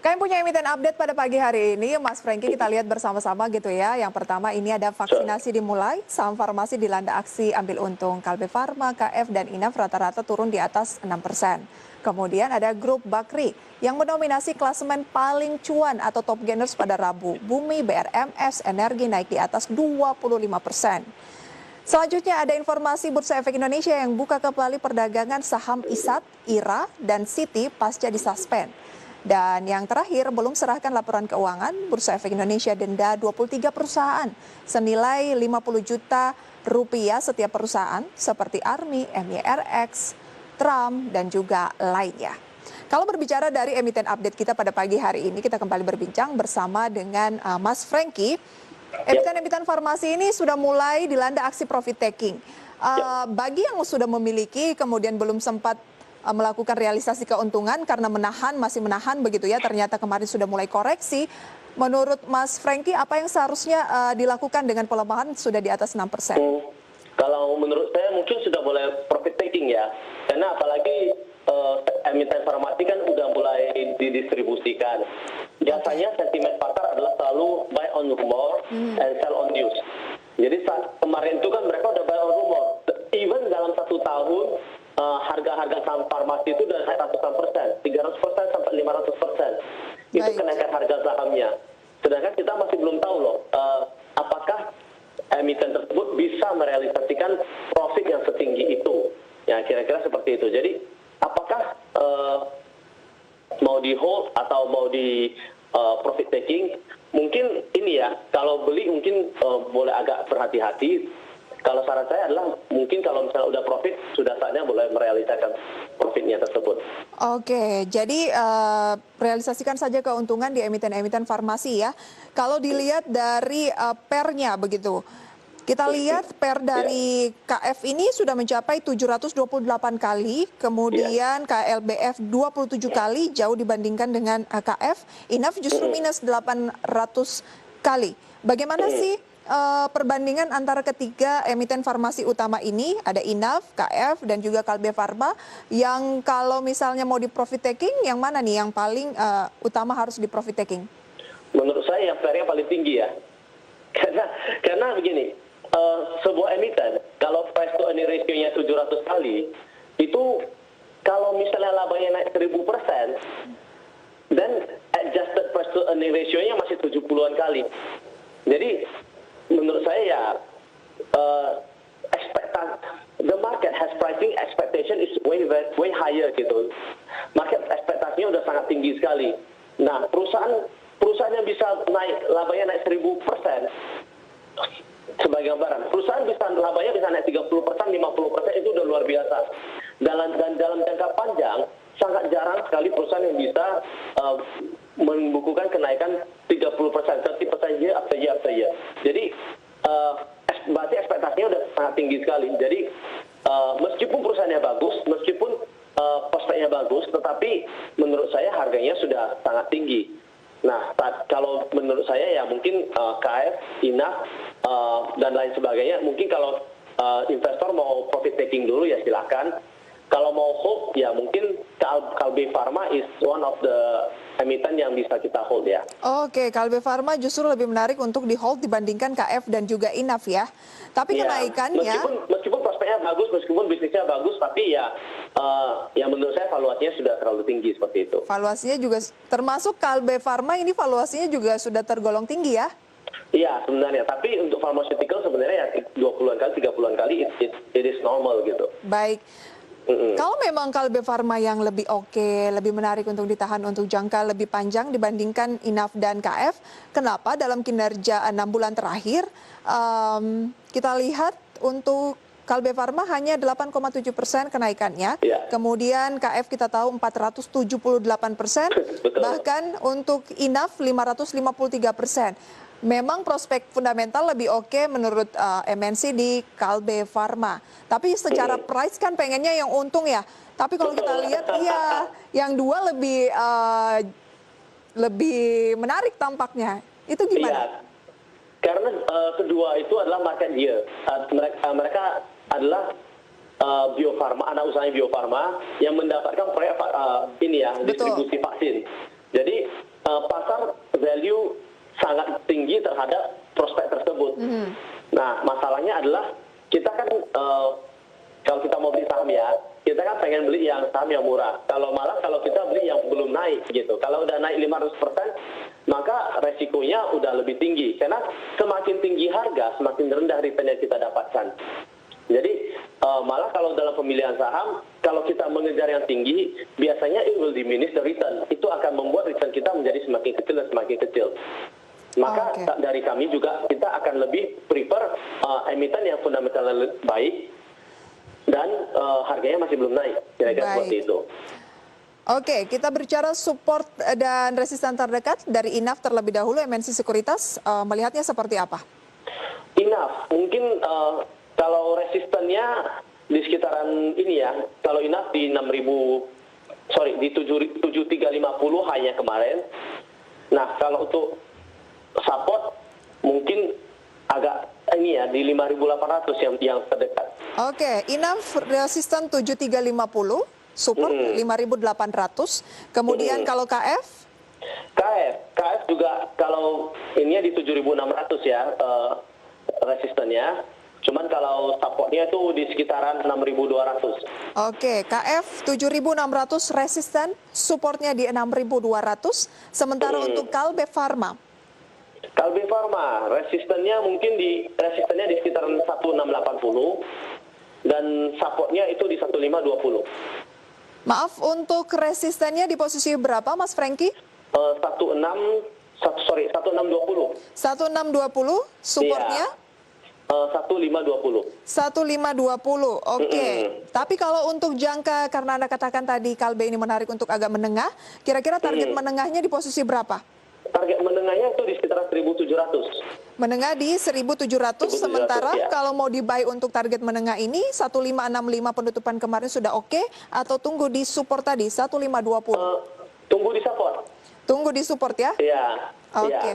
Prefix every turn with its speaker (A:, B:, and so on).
A: Kalian punya emiten update pada pagi hari ini, Mas Franky, kita lihat bersama-sama gitu ya. Yang pertama ini ada vaksinasi dimulai, saham farmasi dilanda aksi ambil untung. Kalbe Farma, KF, dan Inaf rata-rata turun di atas 6%. Kemudian ada grup Bakri yang mendominasi klasemen paling cuan atau top gainers pada Rabu. Bumi, BRMS, Energi naik di atas 25%. Selanjutnya ada informasi Bursa Efek Indonesia yang buka kembali perdagangan saham ISAT, IRA, dan Citi pasca disuspend. Dan yang terakhir, belum serahkan laporan keuangan, Bursa Efek Indonesia denda 23 perusahaan senilai 50 juta rupiah setiap perusahaan seperti Army, MYRX, Trump, dan juga lainnya. Kalau berbicara dari emiten update kita pada pagi hari ini, kita kembali berbincang bersama dengan Mas Franky. Emiten-emiten farmasi ini sudah mulai dilanda aksi profit taking. Bagi yang sudah memiliki kemudian belum sempat melakukan realisasi keuntungan karena masih menahan begitu ya, ternyata kemarin sudah mulai koreksi. Menurut Mas Franky, apa yang seharusnya dilakukan dengan pelemahan sudah di atas 6%?
B: Kalau menurut saya mungkin sudah mulai profit taking ya, karena apalagi emiten farmasi kan udah mulai didistribusikan. Biasanya sentimen pasar adalah selalu buy on rumor and sell on news. Jadi saat kemarin itu kan mereka udah buy on rumor. Even dalam 1 tahun harga-harga saham farmasi itu udah naik ratusan persen, 300% sampai 500%. Itu kenaikan harga sahamnya. Sedangkan kita masih belum tahu loh, apakah emiten tersebut bisa merealisasikan profit yang setinggi itu. Ya kira-kira seperti itu. Jadi apakah mau di hold atau mau di profit taking? Mungkin ini ya, kalau beli mungkin boleh agak berhati-hati. Kalau saran saya adalah mungkin kalau misalnya udah profit, sudah saatnya mulai merealisasikan profitnya tersebut.
A: Oke, jadi realisasikan saja keuntungan di emiten-emiten farmasi ya. Kalau dilihat dari pernya begitu, kita lihat per dari KF ini sudah mencapai 728 kali, kemudian KLBF 27 kali, jauh dibandingkan dengan KF. Inaf justru minus 800 kali. Bagaimana sih perbandingan antara ketiga emiten farmasi utama ini? Ada Inaf, KF, dan juga Kalbe Farma, yang kalau misalnya mau di profit taking, yang mana nih yang paling utama harus di profit taking?
B: Menurut saya yang PR-nya paling tinggi ya, karena begini, sebuah emiten kalau price to earning ratio-nya 700 kali, itu kalau misalnya labanya naik 1000%, dan adjusted price to earning ratio-nya masih 70-an kali. Jadi menurut saya ya, the market has pricing expectation is way higher gitu. Market ekspektasinya udah sangat tinggi sekali. Nah, perusahaan yang bisa naik labanya naik 1000%, sebagai gambaran, perusahaan bisa labanya bisa naik 30%, 50% itu udah luar biasa. Dan dalam jangka panjang sangat jarang sekali perusahaan yang bisa membukukan kenaikan 30%, 30% year after year after year. Jadi berarti ekspektasinya udah sangat tinggi sekali. Jadi meskipun perusahaannya bagus, meskipun prospeknya bagus, tetapi menurut saya harganya sudah sangat tinggi. Nah, kalau menurut saya ya mungkin KF, Inaf, dan lain sebagainya, mungkin kalau investor mau profit taking dulu ya silakan. Kalau mau hold ya mungkin Kalbe Farma is one of the emiten yang bisa kita hold ya.
A: Oke, Kalbe Farma justru lebih menarik untuk di hold dibandingkan KF dan juga Inaf ya. Tapi
B: ya,
A: kenaikannya
B: meskipun prospeknya bagus, meskipun bisnisnya bagus, tapi ya menurut saya valuasinya sudah terlalu tinggi seperti itu.
A: Valuasinya juga termasuk Kalbe Farma ini valuasinya juga sudah tergolong tinggi ya?
B: Iya sebenarnya, tapi untuk pharmaceutical sebenarnya ya 20-an kali, 30-an kali it is normal gitu.
A: Baik. Kalau memang Kalbe Farma yang lebih lebih menarik untuk ditahan untuk jangka lebih panjang dibandingkan Inaf dan KF, kenapa dalam kinerja 6 bulan terakhir kita lihat untuk Kalbe Farma hanya 8,7% kenaikannya, kemudian KF kita tahu 478%, bahkan untuk Inaf 553%. Memang prospek fundamental lebih menurut MNC di Kalbe Farma. Tapi secara price kan pengennya yang untung ya. Tapi kalau kita lihat ya yang dua lebih menarik tampaknya. Itu gimana?
B: Iya. Karena kedua itu adalah market year. Mereka adalah Bio Farma, anak usahanya Bio Farma yang mendapatkan proyek distribusi vaksin. Jadi terhadap prospek tersebut. Nah, masalahnya adalah kita kan kalau kita mau beli saham ya, kita kan pengen beli yang saham yang murah. Kalau kita beli yang belum naik gitu. Kalau udah naik 500%, maka resikonya udah lebih tinggi. Karena semakin tinggi harga, semakin rendah return yang kita dapatkan. Jadi malah kalau dalam pemilihan saham, kalau kita mengejar yang tinggi, biasanya it will diminish the return. Itu akan membuat return kita menjadi semakin kecil dan semakin kecil. Maka dari kami juga kita akan lebih prefer emiten yang fundamental baik dan harganya masih belum naik. Kira-kira seperti itu.
A: Oke, kita berbicara support dan resisten terdekat dari INAF terlebih dahulu. MNC Sekuritas melihatnya seperti apa?
B: INAF mungkin kalau resistennya di sekitaran ini ya, kalau INAF di 7350 hanya kemarin. Nah, kalau untuk support mungkin agak ini ya di 5.800 yang terdekat.
A: Oke, INAF resisten 7350, support 5.800. Kemudian kalau KF?
B: KF juga kalau ini di 7.600 ya resistennya. Cuman kalau supportnya itu di sekitaran 6.200.
A: Oke, KF 7.600 resisten, supportnya di 6.200. Sementara untuk Kalbe Farma?
B: Kalbe Farma resistennya di sekitaran 1680 dan supportnya itu di 1520.
A: Maaf, untuk resistennya di posisi berapa, Mas Franky?
B: 1620.
A: 1620, supportnya?
B: 1520.
A: 1520, oke. Tapi kalau untuk jangka, karena Anda katakan tadi Kalbe ini menarik untuk agak menengah, kira-kira target menengahnya di posisi berapa?
B: Target menengahnya itu di sekitar 1.700.
A: Menengah di 1.700, sementara
B: ya.
A: Kalau mau di-buy untuk target menengah ini, 1565 penutupan kemarin sudah oke, atau tunggu di support tadi, 1520?
B: Tunggu di support.
A: Tunggu di support ya?
B: Iya.
A: Oke.